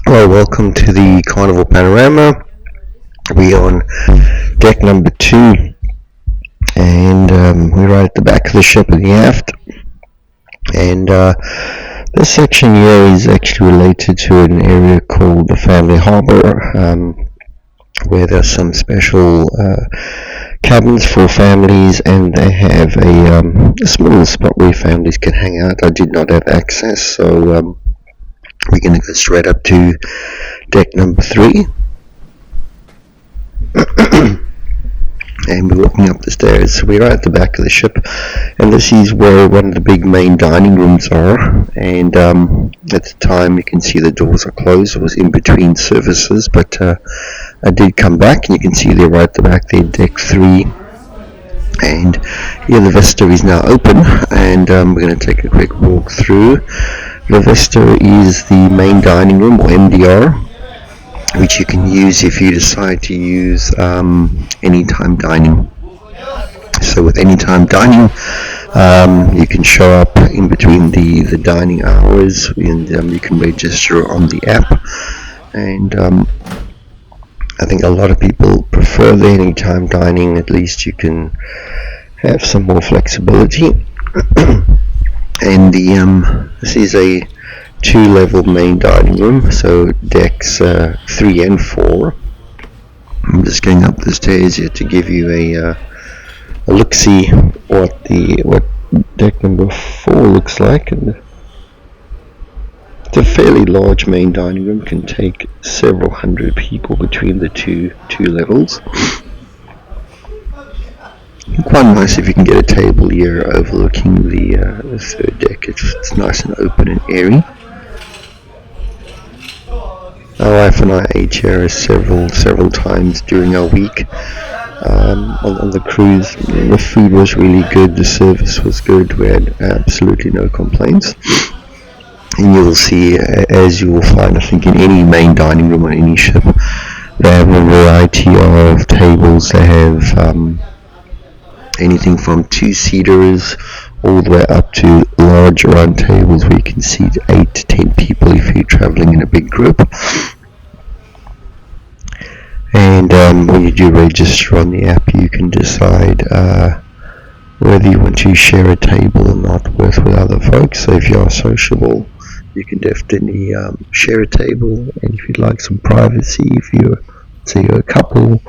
Well, welcome to the Carnival Panorama. We're on deck number 2, and we're right at the back of the ship in the aft. And this section here is actually related to an area called the Family Harbour, where there's some special cabins for families, and they have a small spot where families can hang out. I did not have access, so we're going to go straight up to deck number 3. And we're walking up the stairs. So we're right at the back of the ship, and this is where one of the big main dining rooms are. And at the time you can see the doors are closed. It was in between services, but I did come back, and you can see there right at the back there, deck 3. And here the vista is now open, and we're going to take a quick walk through. The vista is the main dining room, or MDR, which you can use if you decide to use anytime dining. So with anytime dining, you can show up in between the dining hours, and you can register on the app. And I think a lot of people prefer the anytime dining. At least you can have some more flexibility. And this is a 2-level main dining room, so decks 3 and 4. I'm just going up the stairs here to give you a look-see what deck number 4 looks like. And it's a fairly large main dining room, can take several hundred people between the two levels. Quite nice if you can get a table here overlooking the 3rd deck. It's nice and open and airy. My wife and I ate here several times during our week on the cruise. The food was really good, the service was good, we had absolutely no complaints. And you'll see, as you will find, I think, in any main dining room on any ship, they have a variety of tables. They have anything from 2-seaters all the way up to large round tables where you can seat 8 to 10 people if you're traveling in a big group. And when you do register on the app, you can decide whether you want to share a table or not with other folks. So if you are sociable, you can definitely share a table, and if you'd like some privacy, if you're, say, you're a couple,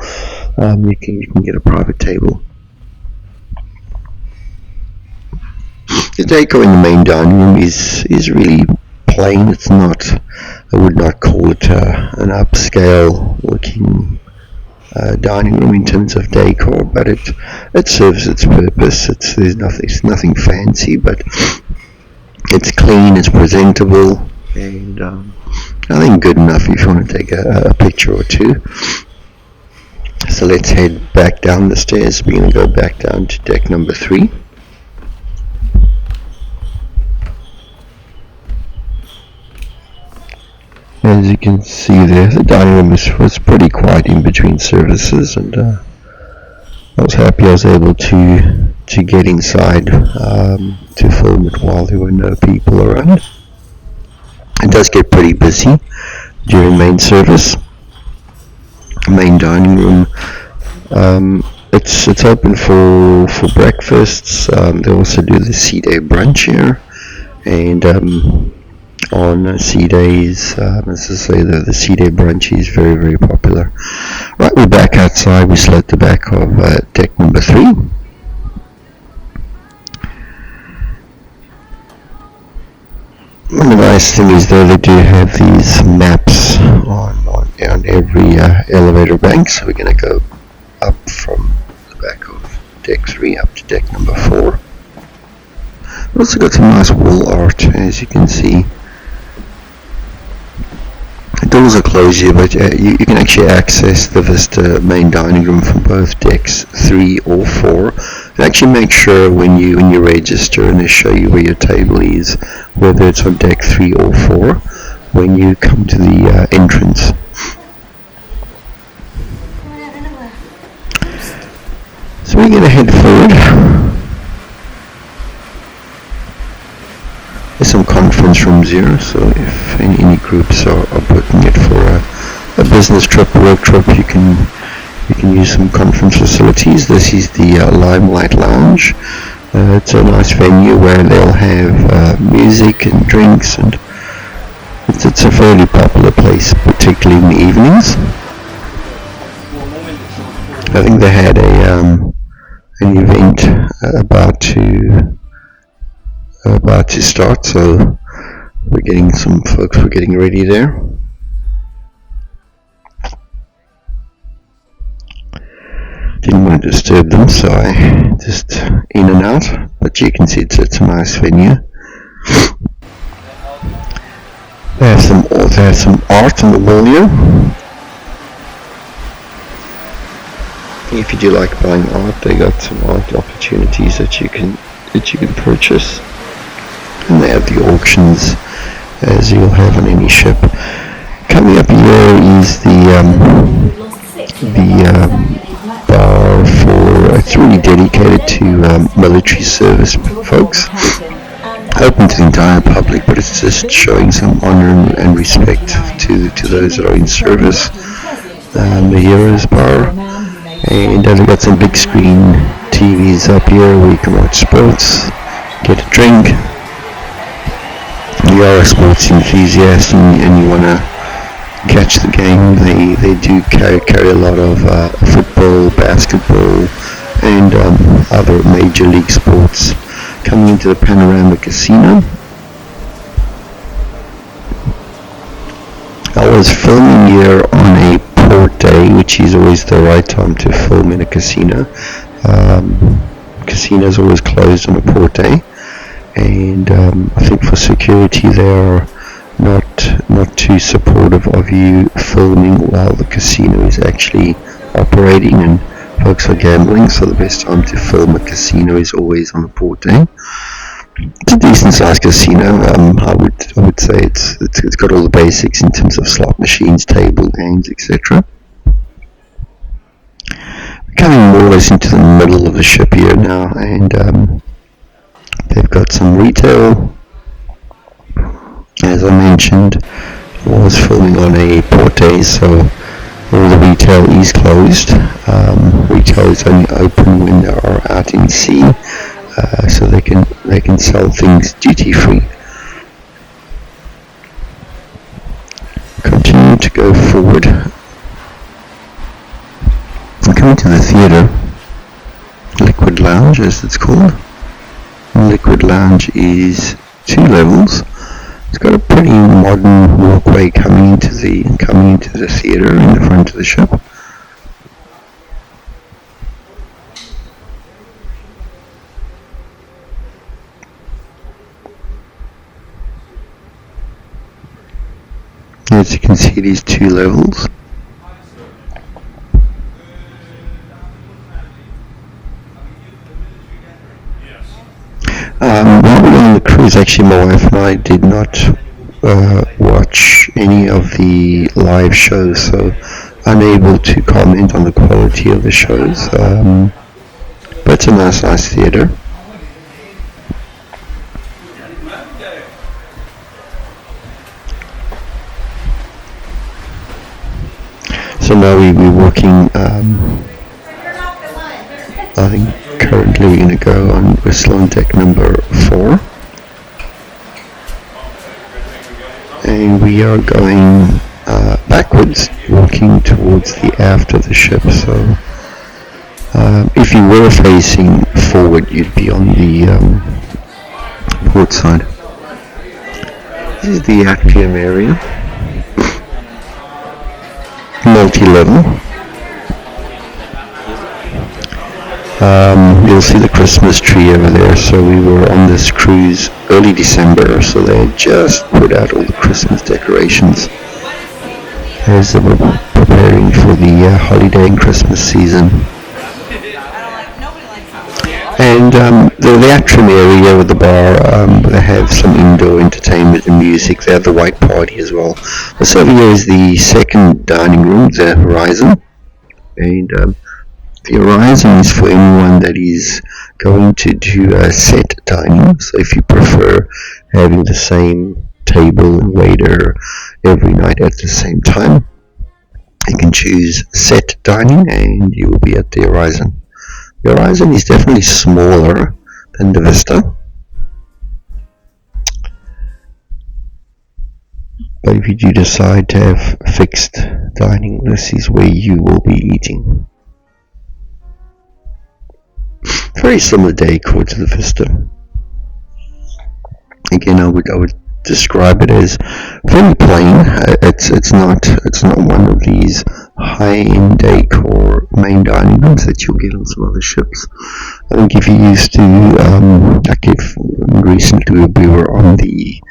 you can get a private table. The decor in the main dining room is really plain. It's not, I would not call it an upscale looking dining room in terms of decor, but it serves its purpose. It's nothing fancy, but it's clean, it's presentable, and I think good enough if you want to take a picture or two. So let's head back down the stairs. We're going to go back down to deck number 3. As you can see there, the dining room was pretty quiet in between services, and I was happy I was able to get inside to film it while there were no people around. It does get pretty busy during main service. Main dining room, it's open for breakfasts. They also do the sea day brunch here, and on sea days, as I say, the sea day brunch is very, very popular. Right, we're back outside. We're still at the back of deck number 3. One of the nice things is, though, they do have these maps on every elevator bank, so we're going to go up from the back of deck 3 up to deck number 4. We've also got some nice wall art, as you can see. The doors are closed here, but you can actually access the Vista main dining room from both decks 3 or 4. And actually make sure when you register and they show you where your table is, whether it's on deck 3 or 4, when you come to the entrance. So we're going to head forward. There's some conference rooms here, so if any groups are booking it business trip, work trip, you can use some conference facilities. This is the Limelight Lounge. It's a nice venue where they'll have music and drinks, and it's a fairly popular place, particularly in the evenings. I think they had an event about to start, so we're getting some folks were getting ready there. Didn't want to disturb them, so I just in and out. But you can see it's a nice venue. They have some art on the wall here. If you do like buying art, they got some art opportunities that you can purchase. And they have the auctions, as you'll have on any ship. Coming up here is the bar for, it's really dedicated to military service folks. Open to the entire public, but it's just showing some honor and respect to those that are in service. The Heroes Bar, and they've got some big screen TVs up here where you can watch sports, get a drink. You are a sports enthusiast and you want to catch the game. They do carry a lot of football, basketball, and other major league sports. Coming into the Panorama Casino. I was filming here on a port day, which is always the right time to film in a casino. Casinos always closed on a port day, and I think for security they are not too supportive of you filming while the casino is actually operating and folks are gambling, so the best time to film a casino is always on a port day. It's a decent sized casino. I would say it's got all the basics in terms of slot machines, table games, etc. Coming more or less into the middle of the ship here now, and they've got some retail. As I mentioned, I was filming on a port day, so all the retail is closed. Retail is only open when they are out in sea, so they can sell things duty free. Continue to go forward. I'm coming to the theatre, Liquid Lounge as it's called. Liquid Lounge is 2 levels. It's got a pretty modern walkway coming into the theatre in the front of the ship. As you can see, these 2 levels. While we were on the cruise, actually my wife and I did not watch any of the live shows, so unable to comment on the quality of the shows, but it's a nice theatre. So now we're walking, I think currently we're going to go on, we're still on deck number 4. And we are going backwards, walking towards the aft of the ship. So if you were facing forward, you'd be on the port side. This is the atrium area, multi-level. You'll see the Christmas tree over there. So we were on this cruise early December, so they had just put out all the Christmas decorations as they were preparing for the holiday and Christmas season. And the atrium area with the bar, they have some indoor entertainment and music. They have the white party as well. This over here is the second dining room, the Horizon. And the Horizon is for anyone that is going to do set dining. So if you prefer having the same table and waiter every night at the same time, You can choose set dining and you will be at the Horizon. The Horizon is definitely smaller than the Vista, but if you do decide to have fixed dining, this is where you will be eating. Very similar decor to the Vista. Again, I would describe it as very plain. It's not one of these high-end decor main dining rooms that you'll get on some other ships. I think if you're used to, like if recently we were on the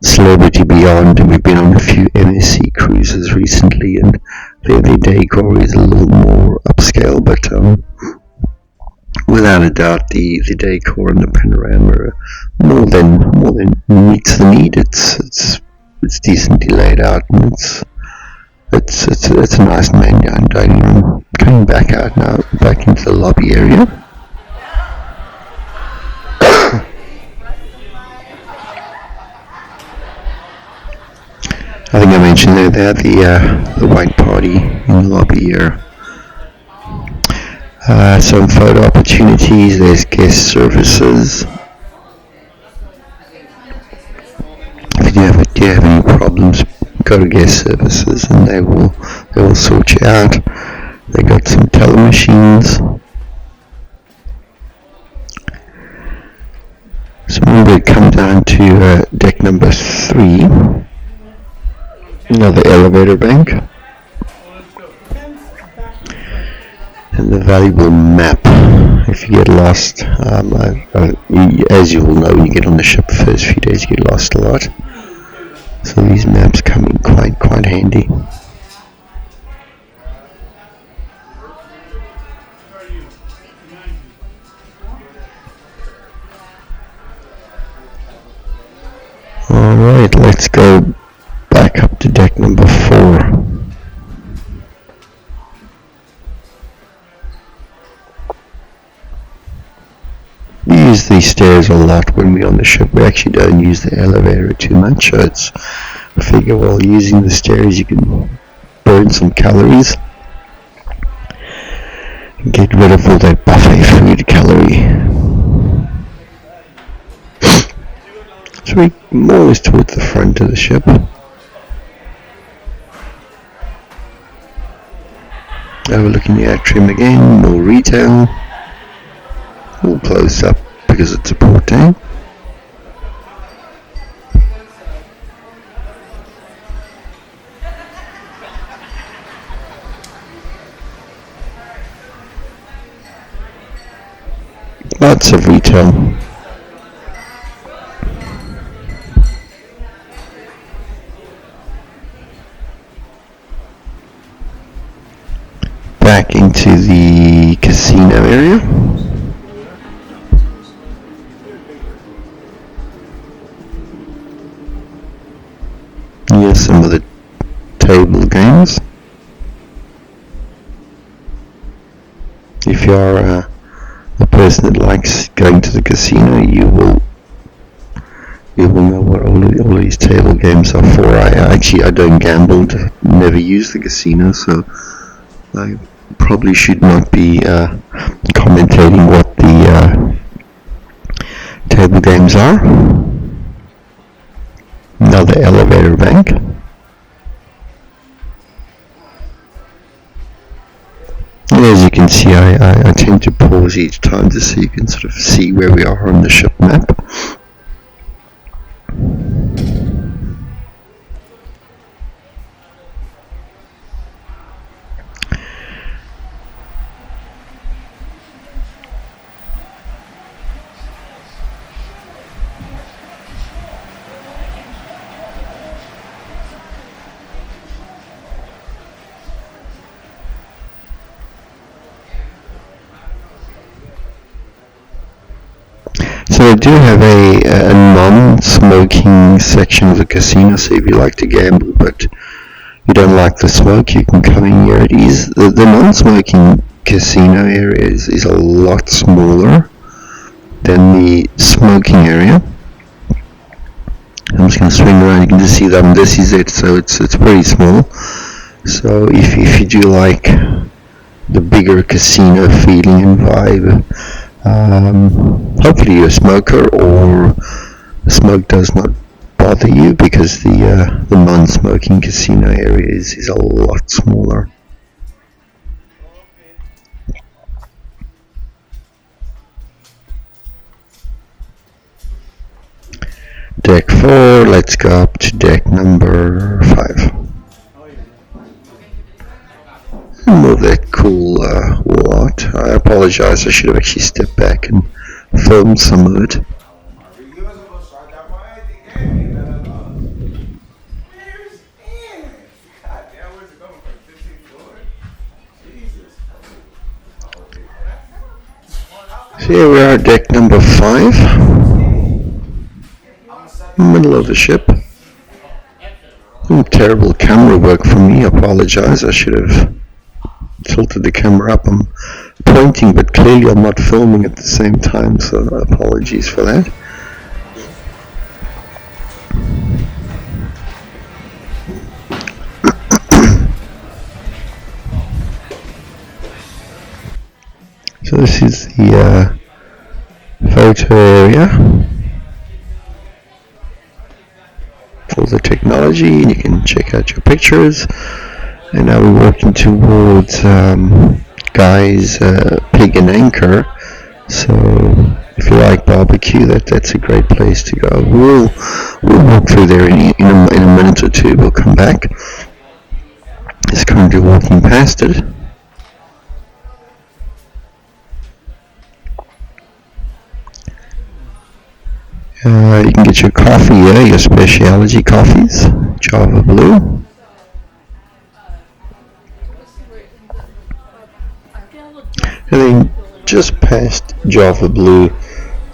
Celebrity Beyond, and we've been on a few MSC cruises recently, and their decor is a little more upscale, but without a doubt, the decor and the panorama more than meets the need. It's decently laid out, and it's a nice main dining room. Coming back out now, back into the lobby area. I think I mentioned there they had the white party in the lobby here. Some photo opportunities. There's guest services. If you have any problems, go to guest services and they will sort you out. They got some teller machines. So when we come down to deck number 3, another elevator bank. And the valuable map. If you get lost, as you will know, when you get on the ship the first few days, you get lost a lot. So these maps come in quite handy. Alright, let's go back up to deck number 4. We use these stairs a lot when we're on the ship. We actually don't use the elevator too much, so I figure while using the stairs you can burn some calories and get rid of all that buffet food calorie. So we're more or less towards the front of the ship. Overlooking the atrium again, more retail. All closed up because it's a port day. Lots of retail. Back into the casino area. Here's some of the table games. If you're a person that likes going to the casino, you will know what all these table games are for. I don't gamble, never use the casino, so I probably should not be commentating what the table games are. Another elevator bank. And as you can see, I tend to pause each time just so you can sort of see where we are on the ship map. So they do have a non-smoking section of the casino, so if you like to gamble but you don't like the smoke, you can come in here. It is the non-smoking casino area is a lot smaller than the smoking area. I'm just going to swing around. You can just see that this is it, so it's pretty small. So if you do like the bigger casino feeling and vibe, hopefully you're a smoker or smoke does not bother you, because the non-smoking casino area is a lot smaller. Deck 4, let's go up to deck number 5. Move that cool wall out. I apologize, I should have actually stepped back and filmed some of it. So here we are at deck number 5. Middle of the ship. Terrible camera work from me, I apologize. I should have tilted the camera up. I'm pointing, but clearly I'm not filming at the same time, so apologies for that. So this is the photo area for the technology, and you can check out your pictures. And now we're walking towards Guy's Pig and Anchor. So if you like barbecue, that's a great place to go. We'll walk through there in a minute or two. We'll come back. Just currently walking past it. You can get your coffee here, your specialty coffees, Java Blue. And then just past Java Blue,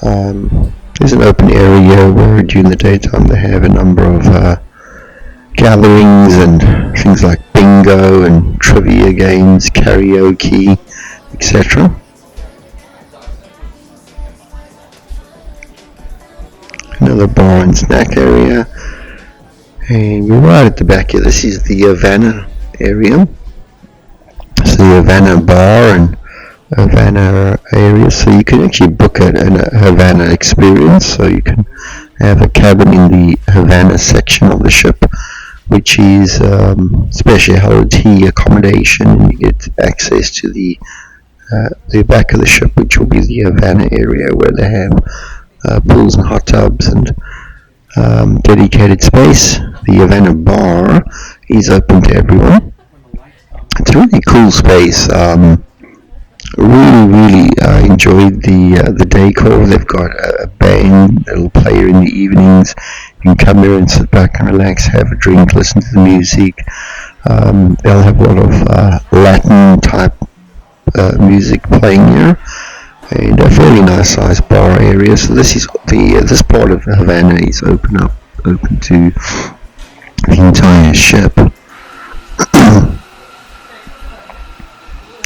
there's an open area where during the daytime they have a number of gatherings and things like bingo and trivia games, karaoke, etc. Another bar and snack area, and we're right at the back here. This is the Havana area. So the Havana bar and Havana area, so you can actually book a Havana experience. So you can have a cabin in the Havana section of the ship, which is specialty accommodation, and you get access to the back of the ship, which will be the Havana area where they have pools and hot tubs and dedicated space. The Havana bar is open to everyone. It's a really cool space. Really enjoyed the decor. They've got a band that'll play here in the evenings. You can come here and sit back and relax, have a drink, listen to the music. They'll have a lot of Latin type music playing here, and a fairly nice sized bar area. So this part of Havana is open to the entire ship.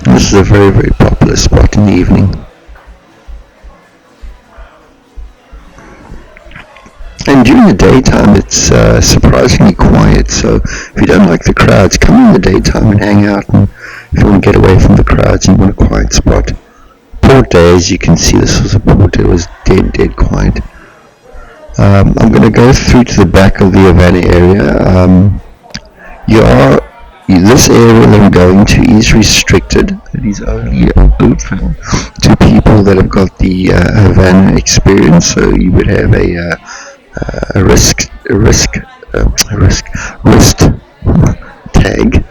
This is a very, very popular spot in the evening. And during the daytime it's surprisingly quiet, so if you don't like the crowds, come in the daytime and hang out, and if you want to get away from the crowds and you want a quiet spot. Port day, as you can see, this was a port, it was dead quiet. I'm going to go through to the back of the Havana area. This area that I'm going to is restricted. It is only open to people that have got the Havana experience. So you would have a wrist tag,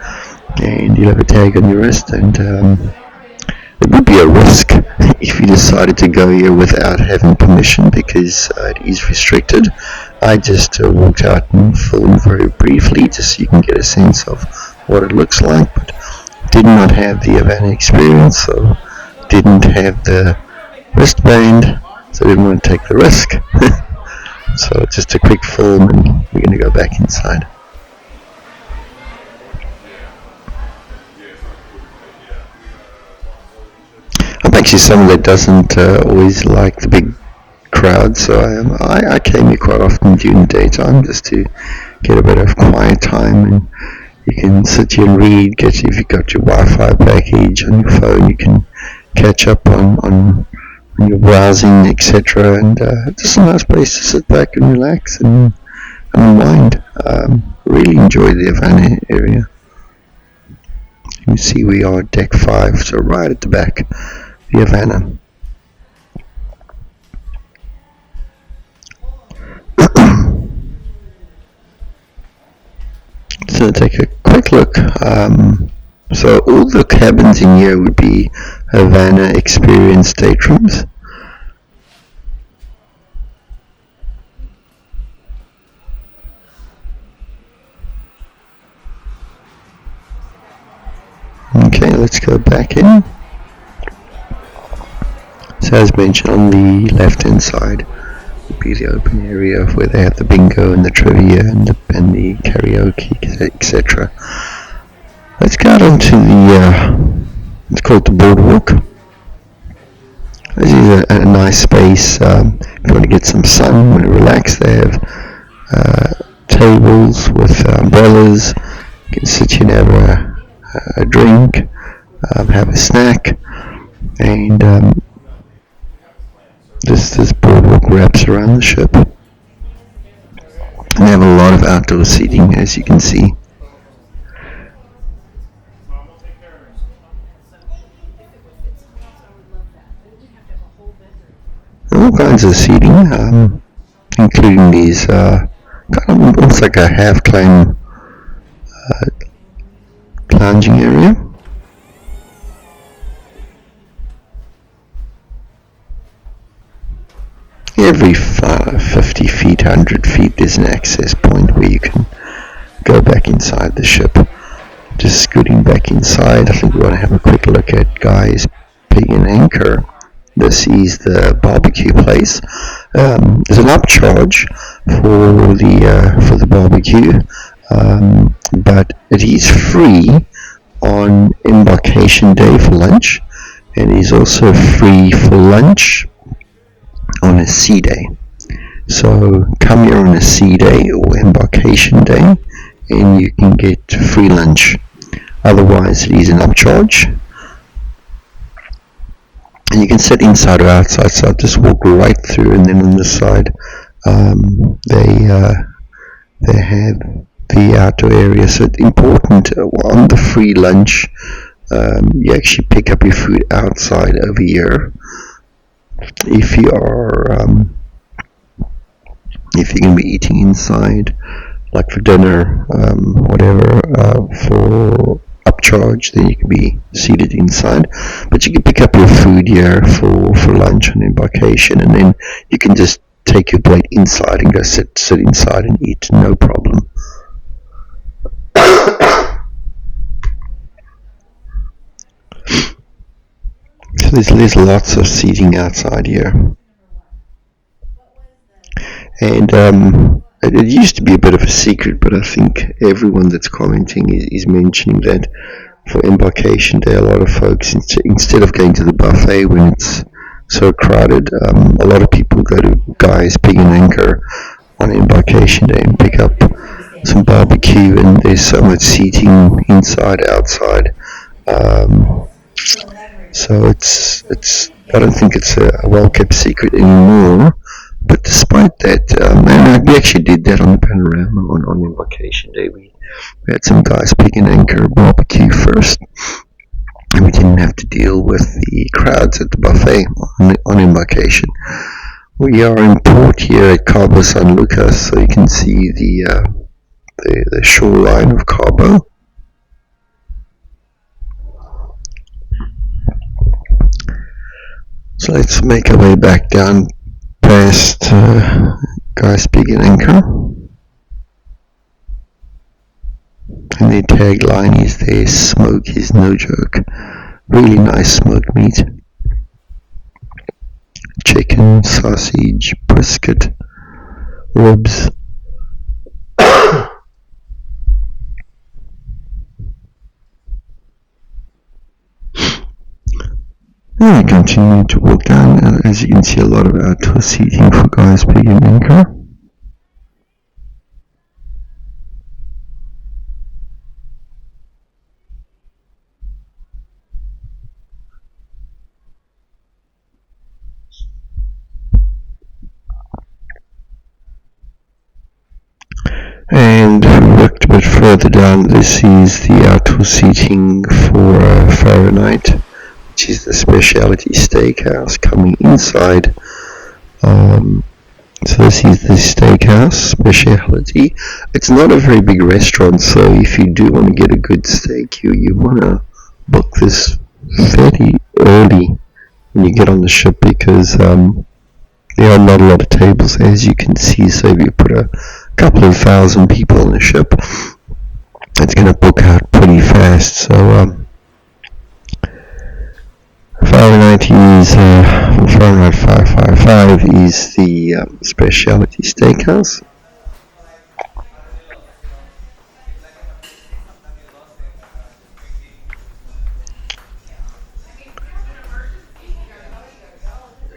and you'll have a tag on your wrist, and it would be a risk if you decided to go here without having permission, because it is restricted. I just walked out and filmed very briefly just so you can get a sense of what it looks like, but did not have the Havana experience, so didn't have the wristband, so didn't want to take the risk. So just a quick film, and we're going to go back inside. I'm actually someone that doesn't always like the big crowd, so I came here quite often during the daytime just to get a bit of quiet time, and you can sit here and read. If you've got your Wi-Fi package on your phone, you can catch up on your browsing, etc. And it's just a nice place to sit back and relax and unwind. Really enjoy the Havana area. You can see we are at deck 5, so right at the back, the Havana. So take a quick look. So all the cabins in here would be Havana Experience staterooms. Okay, let's go back in. So as mentioned, on the left hand side would be the open area where they have the bingo and the trivia and the karaoke, etc. Let's go out onto the, it's called the boardwalk. This is a nice space. If you want to get some sun, want to relax, they have tables with umbrellas. You can sit here and have a drink, have a snack, and this boardwalk wraps around the ship. And they have a lot of outdoor seating, as you can see. All kinds of seating, including these kind of almost like a half-climb lounging area. Every 50 feet, 100 feet, there's an access point where you can go back inside the ship. Just scooting back inside, I think we want to have a quick look at Guy's Pig and Anchor. This is the barbecue place. There's an upcharge for the barbecue, but it is free on embarkation day for lunch, and is also free for lunch on a sea day. So come here on a sea day or embarkation day, and you can get free lunch. Otherwise, it is an upcharge. And you can sit inside or outside, so I'll just walk right through, and then on this side they have the outdoor area. So it's important on the free lunch, you actually pick up your food outside over here. If you are if you're going to be eating inside, like for dinner, whatever, for upcharge, then you can be seated inside, but you can pick up your food here for lunch on embarkation, and then you can just take your plate inside and go sit inside and eat, no problem. So there's lots of seating outside here, and it used to be a bit of a secret, but I think everyone that's commenting is mentioning that for embarkation day, a lot of folks, instead of going to the buffet when it's so crowded, a lot of people go to Guy's Pig and Anchor on embarkation day and pick up some barbecue, and there's so much seating inside, outside. So it's I don't think it's a well-kept secret anymore. But despite that, we actually did that on the Panorama on embarkation day. We had some Guys Pig and Anchor barbecue first, and we didn't have to deal with the crowds at the buffet on embarkation. We are in port here at Cabo San Lucas, so you can see the shoreline of Cabo. So let's make our way back down past Guy's Pig and Anchor, and their tagline is there, smoke is no joke. Really nice smoked meat, chicken, sausage, brisket, ribs. And we continue to walk down, and as you can see, a lot of outdoor seating for Guy's Pig and Anchor. further down, this is the outdoor seating for Fahrenheit, which is the specialty steakhouse coming inside. So this is the steakhouse specialty. It's not a very big restaurant, so if you do want to get a good steak, you want to book this fairly early when you get on the ship, because there are not a lot of tables, as you can see. So if you put a couple of thousand people on the ship, it's going to book out pretty fast. So Fahrenheit is Fahrenheit 555 is the specialty steakhouse.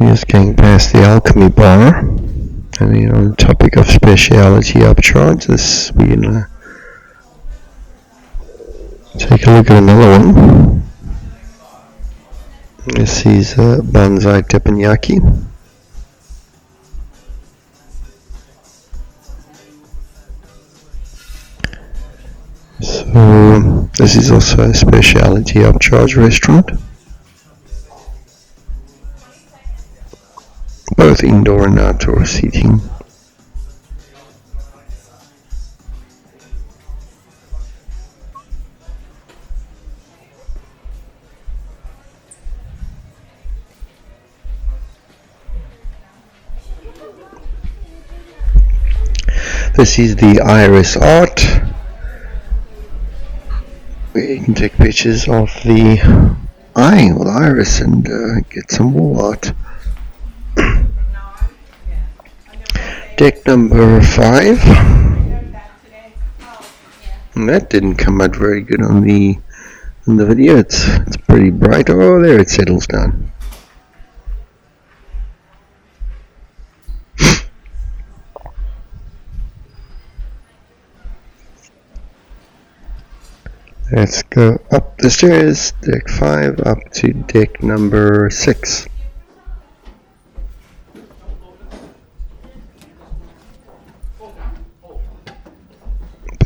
We're just going past the Alchemy Bar, and then on the topic of specialty upcharge, this we're gonna take a look at another one. This is Banzai Teppanyaki. So this is also a specialty upcharge restaurant, both indoor and outdoor seating. This is the Iris Art, where you can take pictures of the eye or the iris and get some wall art. Deck number 5. And that didn't come out very good on the video. It's pretty bright. Oh, there it settles down. Let's go up the stairs, deck 5, up to deck number 6.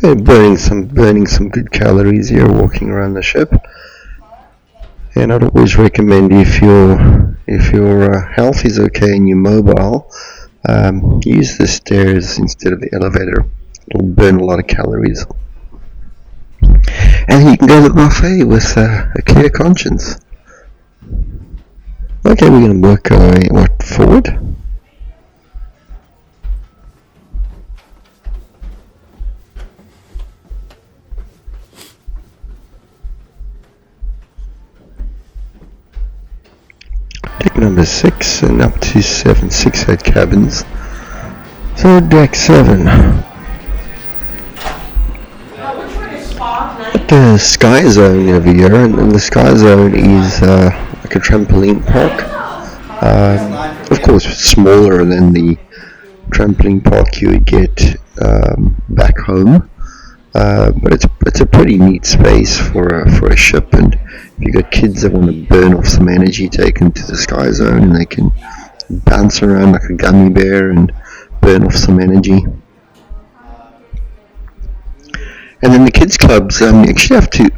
Burning some good calories here walking around the ship. And I'd always recommend, if your health is okay and you're mobile, use the stairs instead of the elevator. It'll burn a lot of calories. And you can go to the buffet with a clear conscience. Okay, we're going to work our way forward. Deck number 6 and up to 7 6-head cabins. So deck 7. The Sky Zone over here, and the Sky Zone is like a trampoline park. Of course, smaller than the trampoline park you would get back home, but it's a pretty neat space for a ship. And if you've got kids that want to burn off some energy, take them to the Sky Zone, and they can bounce around like a gummy bear and burn off some energy. And then the kids clubs, you actually have to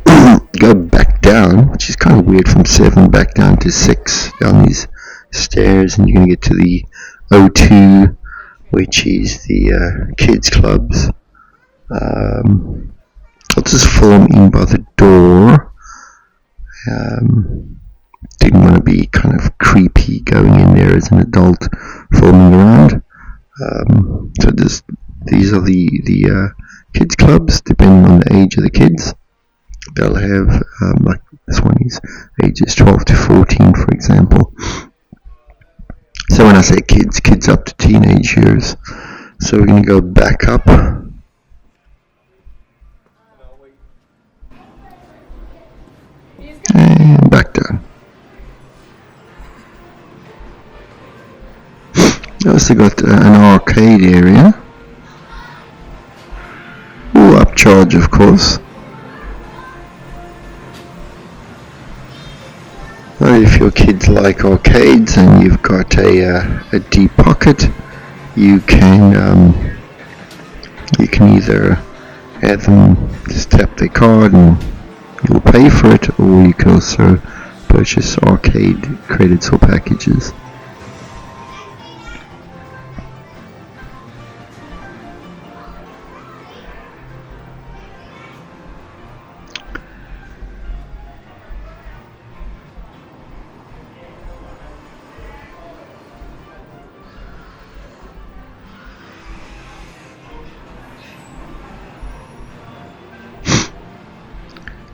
go back down, which is kind of weird, from 7 back down to 6, down these stairs, and you're going to get to the O2, which is the kids clubs. I'll just film in by the door. Didn't want to be kind of creepy going in there as an adult filming around. So these are the kids clubs, depending on the age of the kids. They'll have, like this one is ages 12 to 14, for example. So when I say kids up to teenage years. So we're going to go back up. And back down. We also got an arcade area. All upcharge, of course. If your kids like arcades and you've got a deep pocket, you can either add them, just tap their card and you'll pay for it, or you can also purchase arcade credits or packages.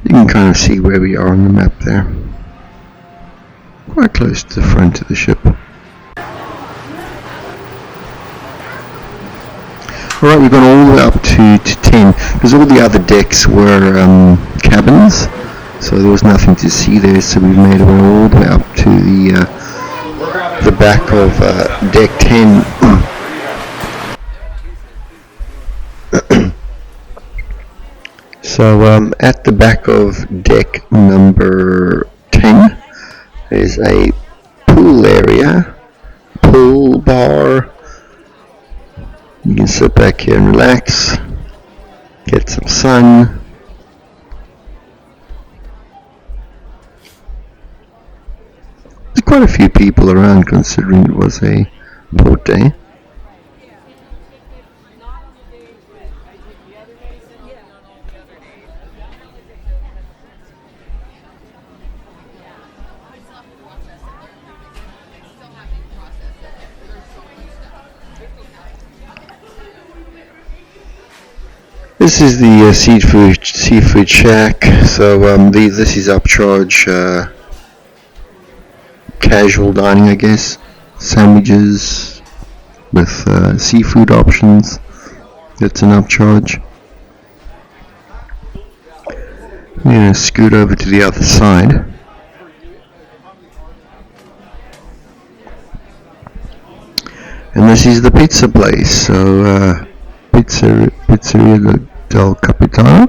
You can kind of see where we are on the map there. Quite close to the front of the ship. Alright, we've gone all the way up to 10, because all the other decks were cabins, so there was nothing to see there, so we've made our way all the way up to the back of deck 10. So at the back of deck number 10 there's a pool area, pool bar. You can sit back here and relax, get some sun. There's quite a few people around considering it was a boat day. This is the seafood shack. So this is upcharge casual dining, I guess. Sandwiches with seafood options. That's an upcharge. I'm going to scoot over to the other side. And this is the pizza place. So Pizzeria del Capitano,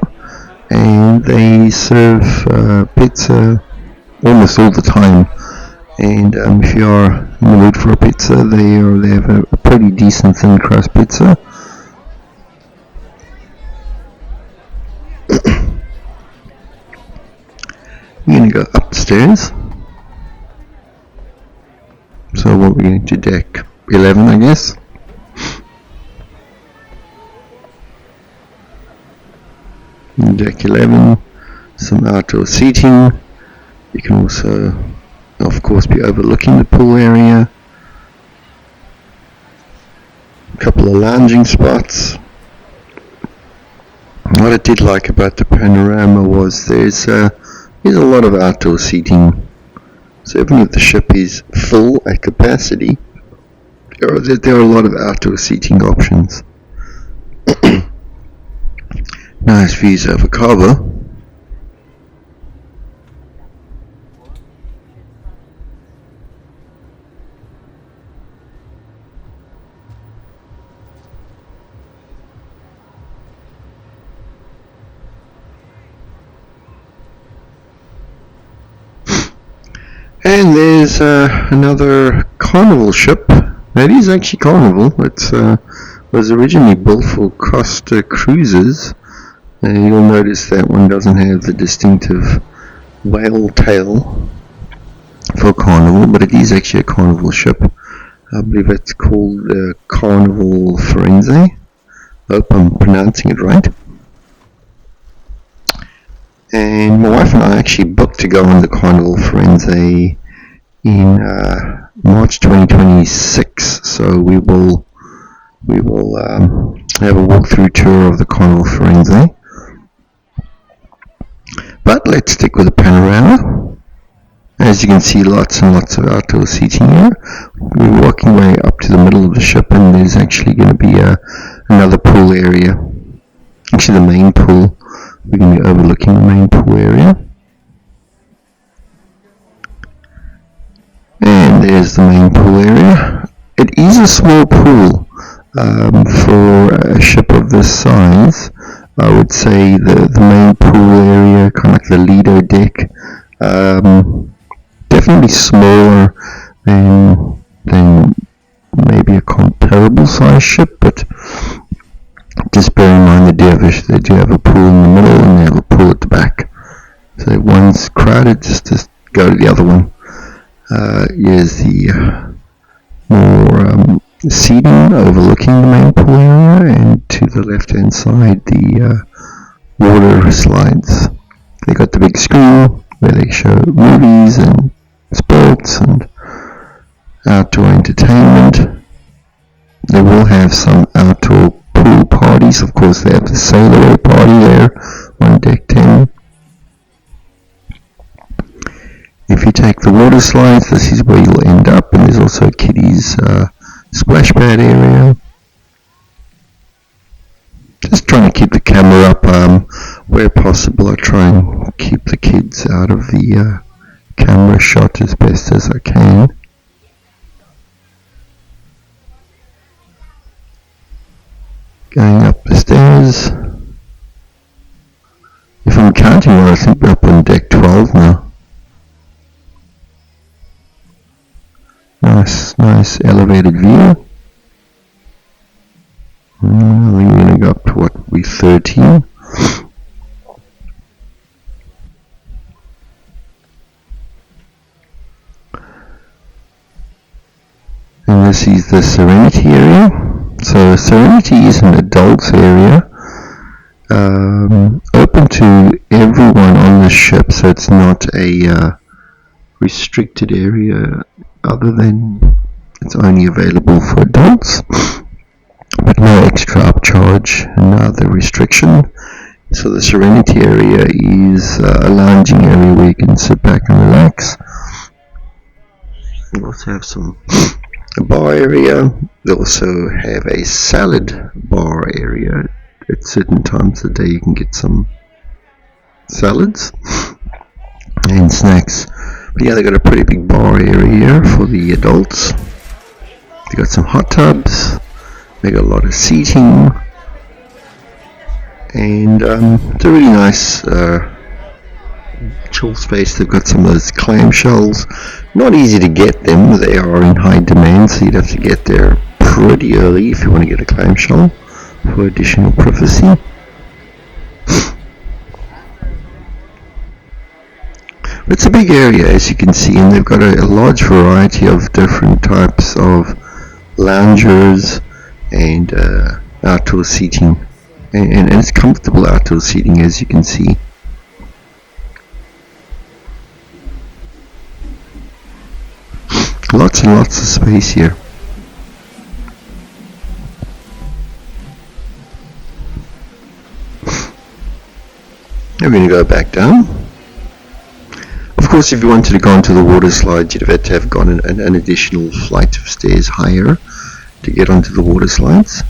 and they serve pizza almost all the time. And if you are in the mood for a pizza, they have a pretty decent thin crust pizza. We're going to go upstairs. So what we're going to deck 11, I guess. Deck 11, some outdoor seating. You can also, of course, be overlooking the pool area. A couple of lounging spots. What I did like about the panorama was there's a lot of outdoor seating. So even if the ship is full at capacity, there are a lot of outdoor seating options. Nice views over Cabo. And there's another Carnival ship. That is actually Carnival. It was originally built for Costa Cruises. You'll notice that one doesn't have the distinctive whale tail for Carnival, but it is actually a Carnival ship. I believe it's called Carnival Forense. I hope I'm pronouncing it right. And my wife and I actually booked to go on the Carnival Forense in March 2026, so we will have a walkthrough tour of the Carnival Forense. But let's stick with the panorama. As you can see, lots and lots of outdoor seating here. We're walking way up to the middle of the ship, and there's actually going to be another pool area. Actually, the main pool. We're going to be overlooking the main pool area. And there's the main pool area. It is a small pool for a ship of this size. I would say the main pool area, kind of like the Lido deck, definitely smaller than maybe a comparable size ship, but just bear in mind they do have a pool in the middle and they have a pool at the back. So if one's crowded, just go to the other one. Here's the more seating overlooking the main pool area, and to the left hand side the water slides. They got the big screen where they show movies and sports and outdoor entertainment. They will have some outdoor pool parties. Of course, they have the sail away party there on deck 10. If you take the water slides, this is where you'll end up, and there's also a kiddies splash pad area. Just trying to keep the camera up where possible. I try and keep the kids out of the camera shot as best as I can. Going up the stairs. If I'm counting right, I think we're up on deck 12 now. Nice elevated view. I think we're going to go up to what we 13. And this is the Serenity area. So Serenity is an adults area, open to everyone on the ship. So it's not a restricted area, other than it's only available for adults, but no extra upcharge and no other restriction. So the Serenity area is a lounging area where you can sit back and relax. We also have a bar area. They also have a salad bar area. At certain times of the day you can get some salads and snacks. But yeah, they got a pretty big bar area here for the adults. They got some hot tubs. They got a lot of seating, and it's a really nice chill space. They've got some of those clamshells. Not easy to get them. They are in high demand, so you'd have to get there pretty early if you want to get a clamshell for additional privacy. It's a big area, as you can see, and they've got a large variety of different types of loungers and outdoor seating, and it's comfortable outdoor seating, as you can see. Lots and lots of space here. Now we're going to go back down. Of course, if you wanted to go onto the water slides, you'd have had to have gone an additional flight of stairs higher to get onto the water slides.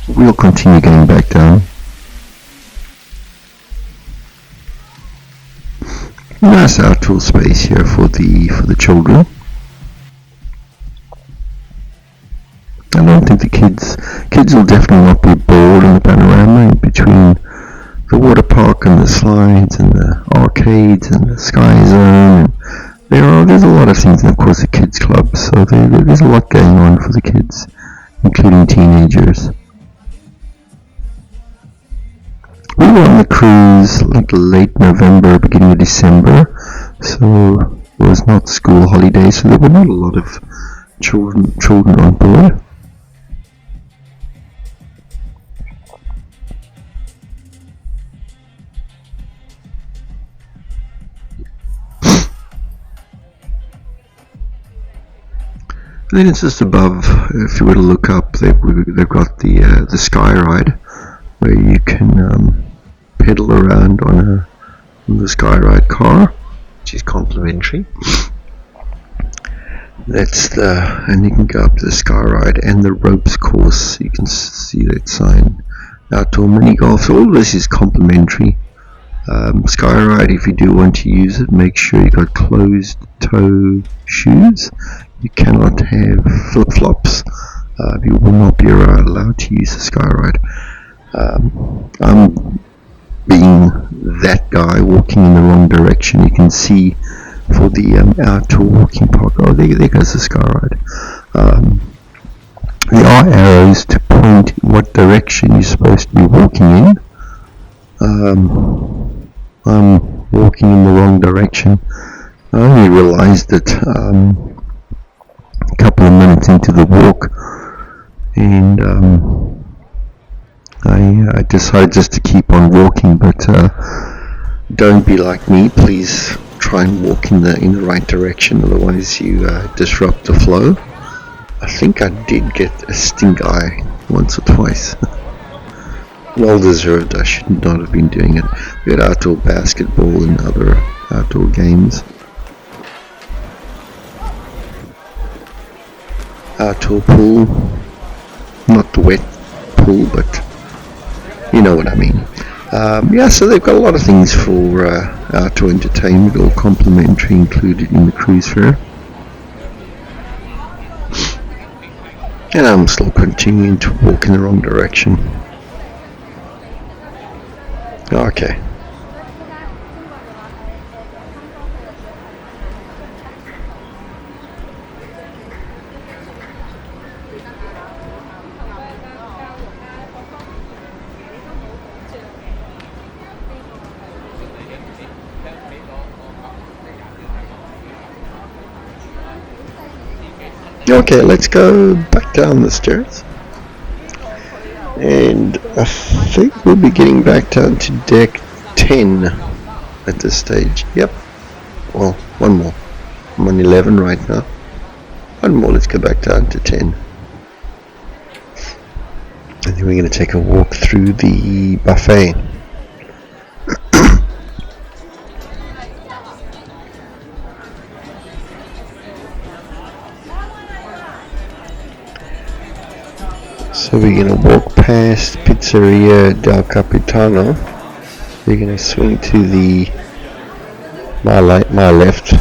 We'll continue going back down. Nice outdoor space here for the children. I don't think the kids will definitely not be bored on the panorama in between the water park and the slides and the arcades and the sky zone. And there's a lot of things, and of course the kids club. So there's a lot going on for the kids, including teenagers. We were on the cruise like late November, beginning of December, so it was not school holidays, so there were not a lot of children on board. And then it's just above, if you were to look up, they've got the sky ride, where you can pedal around on the sky ride car, which is complimentary. And you can go up to the sky ride and the ropes course. You can see that sign, outdoor mini golf. So all of this is complimentary. Sky ride, if you do want to use it, make sure you got closed toe shoes. You cannot have flip-flops. You will not be allowed to use the sky ride. I'm being that guy walking in the wrong direction. You can see for the outdoor walking park. Oh, there goes the sky ride. There are arrows to point what direction you're supposed to be walking in. I'm walking in the wrong direction. I only realized it a couple of minutes into the walk, and I decided just to keep on walking, but don't be like me. Please try and walk in the right direction, otherwise you disrupt the flow. I think I did get a stink eye once or twice. Well deserved. I should not have been doing it. We had outdoor basketball and other outdoor games. Outdoor pool. Not the wet pool, but you know what I mean. Yeah, so they've got a lot of things for outdoor entertainment, all complimentary, included in the cruise fare. And I'm still continuing to walk in the wrong direction. Okay. Okay, let's go back down the stairs. And I think we'll be getting back down to deck 10 at this stage. Yep. Well, one more. I'm on 11 right now. One more, let's go back down to 10. And then we're going to take a walk through the buffet. So we're going to walk past Pizzeria del Capitano. We're going to swing to my left,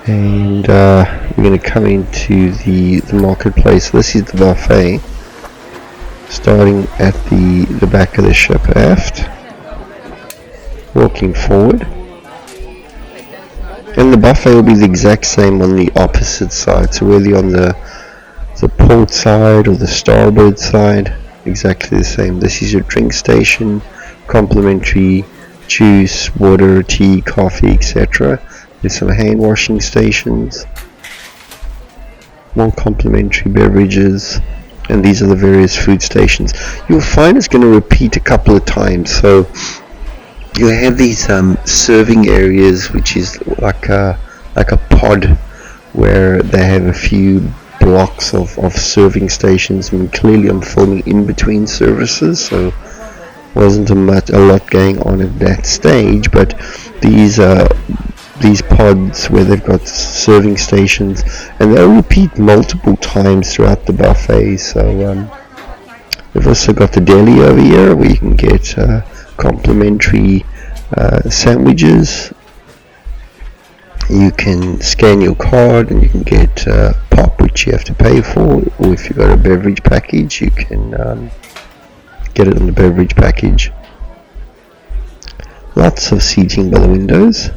and we're going to come into the marketplace. This is the buffet, starting at the back of the ship aft, walking forward. And the buffet will be the exact same on the opposite side, so whether you're on the port side or the starboard side, exactly the same. This is your drink station, complimentary juice, water, tea, coffee, etc. There's some hand washing stations, more complimentary beverages, and these are the various food stations. You'll find it's going to repeat a couple of times, so you have these serving areas, which is like a pod where they have a few blocks of serving stations. I mean, clearly I'm filming in between services, so wasn't a lot going on at that stage, but these pods where they've got serving stations, and they'll repeat multiple times throughout the buffet. So they've also got the deli over here where you can get complimentary sandwiches. You can scan your card and you can get pop, which you have to pay for, or if you've got a beverage package, you can get it on the beverage package. Lots of seating by the windows.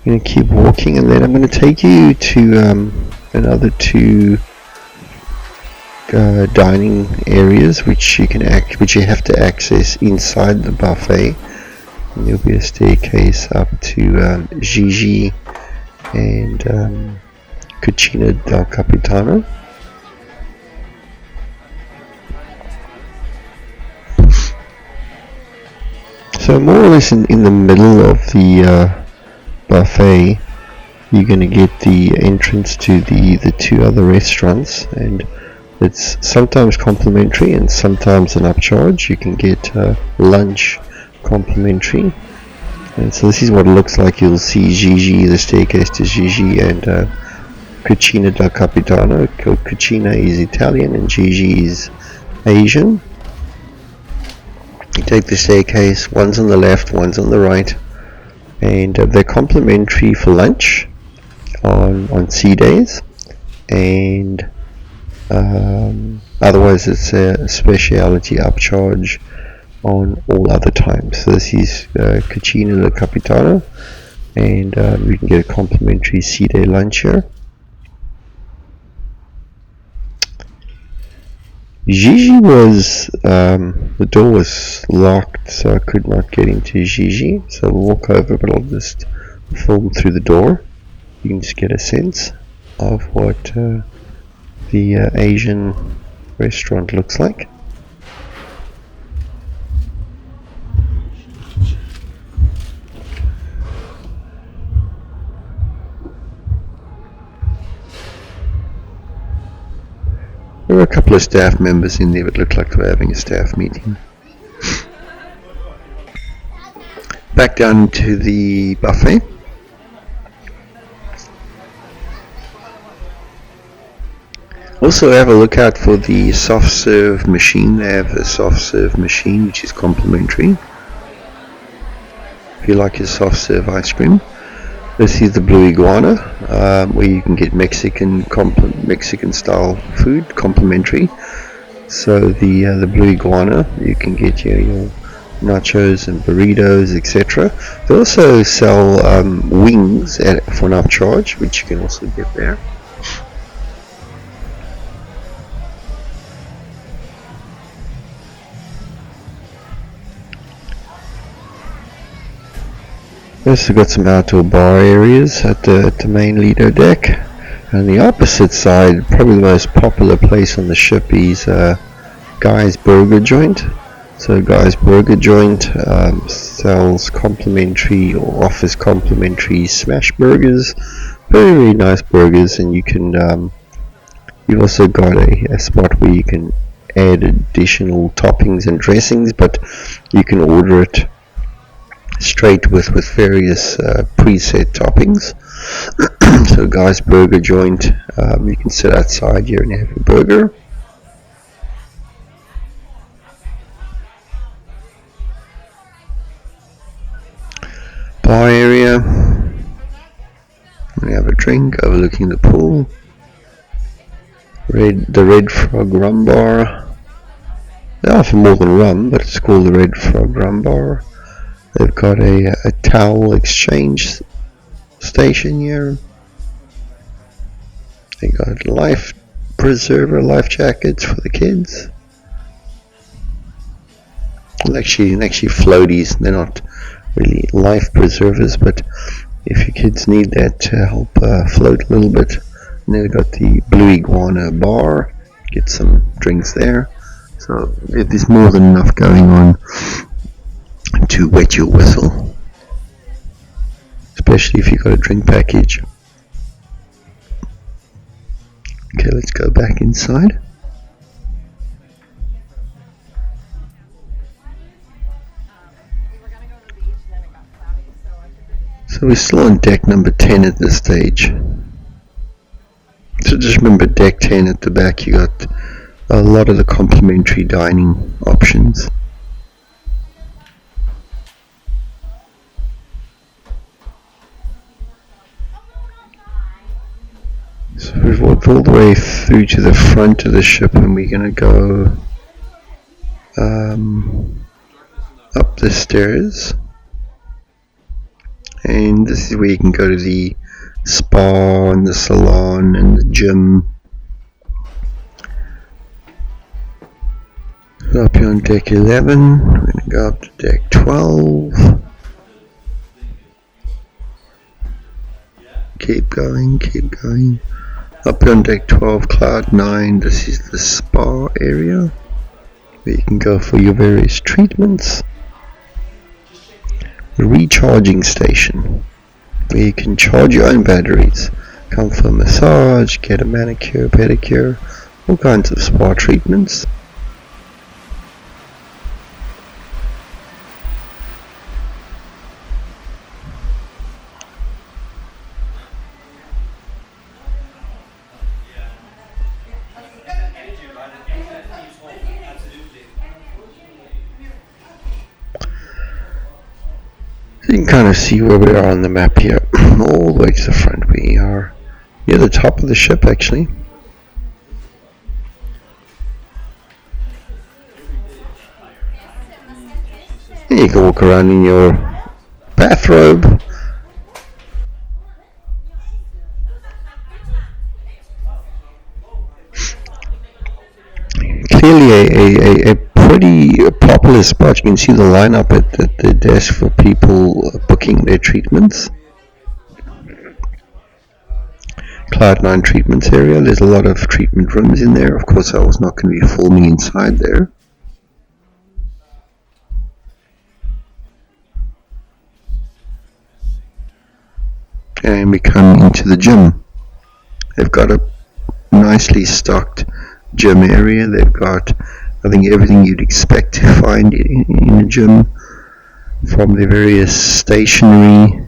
I'm going to keep walking, and then I'm going to take you to another two dining areas which you have to access inside the buffet. And there'll be a staircase up to Gigi and Cucina del Capitano. So more or less in the middle of the buffet, you're going to get the entrance to the two other restaurants, and it's sometimes complimentary and sometimes an upcharge. You can get lunch complimentary, and so this is what it looks like. You'll see Gigi, the staircase to Gigi, and Cucina del Capitano. Cucina is Italian and Gigi is Asian. You take the staircase, one's on the left, one's on the right, and they're complimentary for lunch on sea days, and otherwise it's a speciality upcharge on all other times. So this is Cucina del Capitano, and we can get a complimentary sea-day lunch here. Gigi was, the door was locked, so I could not get into Gigi, so we'll walk over, but I'll just film through the door. You can just get a sense of what the Asian restaurant looks like. There were a couple of staff members in there that looked like they were having a staff meeting. Back down to the buffet. Also have a look out for the soft serve machine. They have a soft serve machine which is complimentary if you like your soft serve ice cream. This is the Blue Iguana, where you can get Mexican style food complimentary. So the Blue Iguana, you can get your nachos and burritos, etc. They also sell wings for an upcharge, which you can also get there. We've also got some outdoor bar areas at the main Lido deck. And the opposite side, probably the most popular place on the ship, is Guy's Burger Joint. So Guy's Burger Joint sells complimentary or offers complimentary smash burgers. Very, very nice burgers, and you can you've also got a spot where you can add additional toppings and dressings, but you can order it straight with various preset toppings. So Guy's Burger Joint, you can sit outside here and have a burger. Bar area, we have a drink overlooking the pool. The Red Frog Rum Bar. They offer more than rum, but it's called the Red Frog Rum Bar. They've got a towel exchange station here. They got life preserver, life jackets for the kids. Well, actually floaties. They're not really life preservers, but if your kids need that to help float a little bit. And then they've got the Blue Iguana bar. Get some drinks there. So there's more than enough going on to wet your whistle, especially if you've got a drink package. Okay, let's go back inside. So we're still on deck number 10 at this stage. So just remember, deck 10 at the back, you got a lot of the complimentary dining options. So we've walked all the way through to the front of the ship, and we're going to go up the stairs, and this is where you can go to the spa and the salon and the gym. So up here on deck 11, we're going to go up to deck 12. Keep going, keep going. Up on deck 12, Cloud 9, this is the spa area where you can go for your various treatments. The recharging station where you can charge your own batteries, come for a massage, get a manicure, pedicure, all kinds of spa treatments. So you can kind of see where we are on the map here, all the way to the front. We are near the top of the ship actually. You can walk around in your bathrobe. Clearly a pretty popular spot. You can see the lineup at the desk for people booking their treatments. Cloud9 treatments area. There's a lot of treatment rooms in there. Of course, I was not going to be filming inside there. And we come into the gym. They've got a nicely stocked gym area. They've got, I think, everything you'd expect to find in a gym, from the various stationary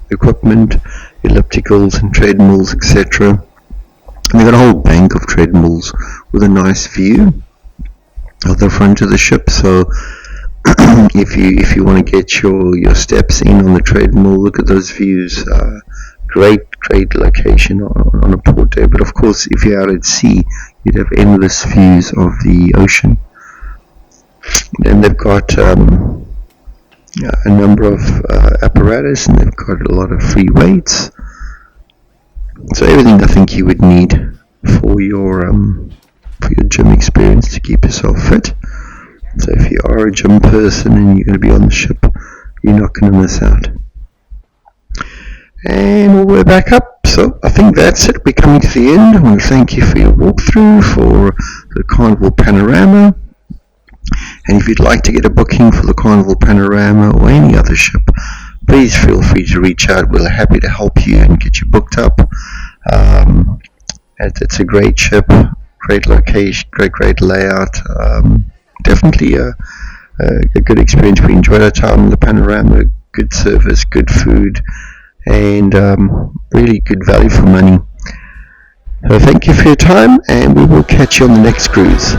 equipment, ellipticals and treadmills, etc. And they've got a whole bank of treadmills with a nice view of the front of the ship. So if you want to get your steps in on the treadmill, look at those views. Great location on a port day. But of course, if you're out at sea, you'd have endless views of the ocean. And they've got a number of apparatus, and they've got a lot of free weights. So everything I think you would need for your gym experience to keep yourself fit. So if you are a gym person and you're going to be on the ship, you're not going to miss out. And we're back up. So I think that's it. We're coming to the end. I want to thank you for your walkthrough for the Carnival Panorama. And if you'd like to get a booking for the Carnival Panorama or any other ship, please feel free to reach out. We're happy to help you and get you booked up. It's a great ship, great location, great layout. Definitely a good experience. We enjoyed our time in the Panorama. Good service, good food, and really good value for money. So thank you for your time, and we will catch you on the next cruise.